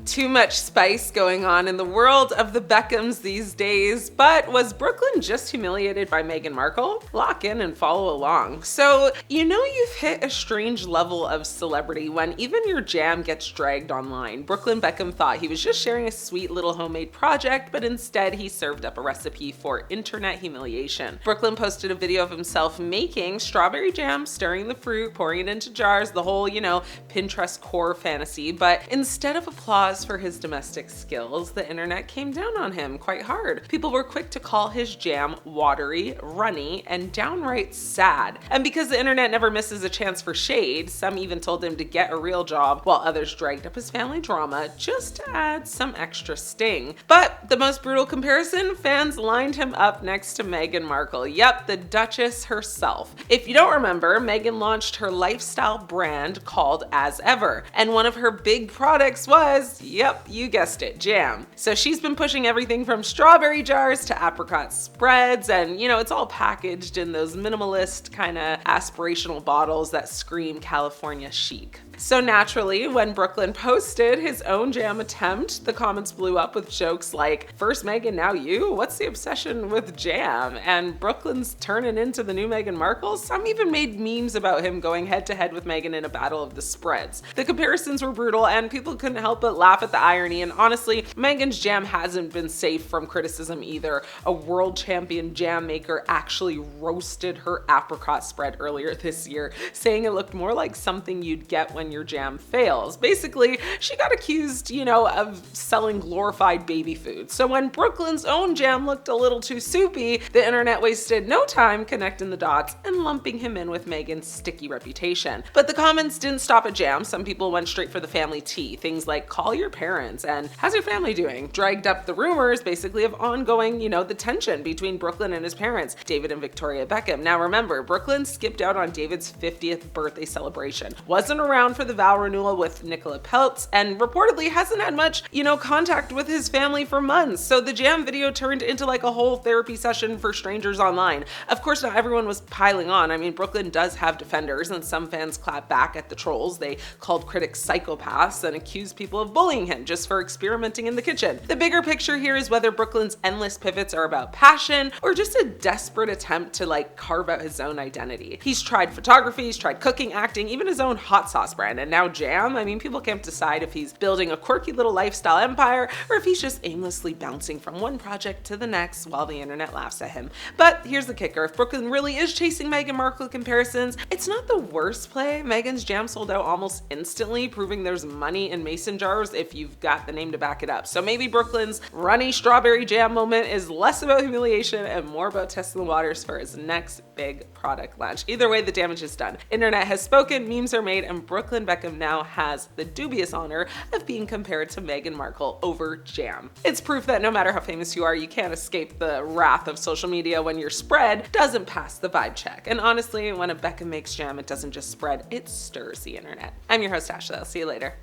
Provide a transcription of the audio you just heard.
Too much spice going on in the world of the Beckhams these days, but was Brooklyn just humiliated by Meghan Markle? Lock in and follow along. So, you know you've hit a strange level of celebrity when even your jam gets dragged online. Brooklyn Beckham thought he was just sharing a sweet little homemade project, but instead he served up a recipe for internet humiliation. Brooklyn posted a video of himself making strawberry jam, stirring the fruit, pouring it into jars, the whole, Pinterest core fantasy, but instead of applause for his domestic skills, the internet came down on him quite hard. People were quick to call his jam watery, runny, and downright sad. And because the internet never misses a chance for shade, some even told him to get a real job, while others dragged up his family drama just to add some extra sting. But the most brutal comparison, fans lined him up next to Meghan Markle. Yep, the Duchess herself. If you don't remember, Meghan launched her lifestyle brand called As Ever, and one of her big products was, yep, you guessed it, jam. So she's been pushing everything from strawberry jars to apricot spreads, and it's all packaged in those minimalist kind of aspirational bottles that scream California chic. So naturally, when Brooklyn posted his own jam attempt, the comments blew up with jokes like, "First Meghan, now you? What's the obsession with jam?" And Brooklyn's turning into the new Meghan Markle. Some even made memes about him going head to head with Meghan in a battle of the spreads. The comparisons were brutal and people couldn't help but laugh at the irony, and honestly, Meghan's jam hasn't been safe from criticism either. A world champion jam maker actually roasted her apricot spread earlier this year, saying it looked more like something you'd get when your jam fails. Basically, she got accused, of selling glorified baby food. So when Brooklyn's own jam looked a little too soupy, the internet wasted no time connecting the dots and lumping him in with Meghan's sticky reputation. But the comments didn't stop at jam. Some people went straight for the family tea. Things like, "Call your parents," and "How's your family doing?" dragged up the rumors, basically, of ongoing, the tension between Brooklyn and his parents, David and Victoria Beckham. Now remember, Brooklyn skipped out on David's 50th birthday celebration, wasn't around for the vow renewal with Nicola Peltz, and reportedly hasn't had much, contact with his family for months. So the jam video turned into like a whole therapy session for strangers online. Of course, not everyone was piling on. I mean, Brooklyn does have defenders, and some fans clapped back at the trolls. They called critics psychopaths and accused people of bullying him just for experimenting in the kitchen. The bigger picture here is whether Brooklyn's endless pivots are about passion or just a desperate attempt to carve out his own identity. He's tried photography, he's tried cooking, acting, even his own hot sauce brand, and now jam. I mean, people can't decide if he's building a quirky little lifestyle empire or if he's just aimlessly bouncing from one project to the next while the internet laughs at him. But here's the kicker. If Brooklyn really is chasing Meghan Markle comparisons, it's not the worst play. Meghan's jam sold out almost instantly, proving there's money in mason jars if you've got the name to back it up. So maybe Brooklyn's runny strawberry jam moment is less about humiliation and more about testing the waters for his next big product launch. Either way, the damage is done. Internet has spoken, memes are made, and Brooklyn Beckham now has the dubious honor of being compared to Meghan Markle over jam. It's proof that no matter how famous you are, you can't escape the wrath of social media when your spread doesn't pass the vibe check. And honestly, when a Beckham makes jam, it doesn't just spread, it stirs the internet. I'm your host, Ashley. I'll see you later.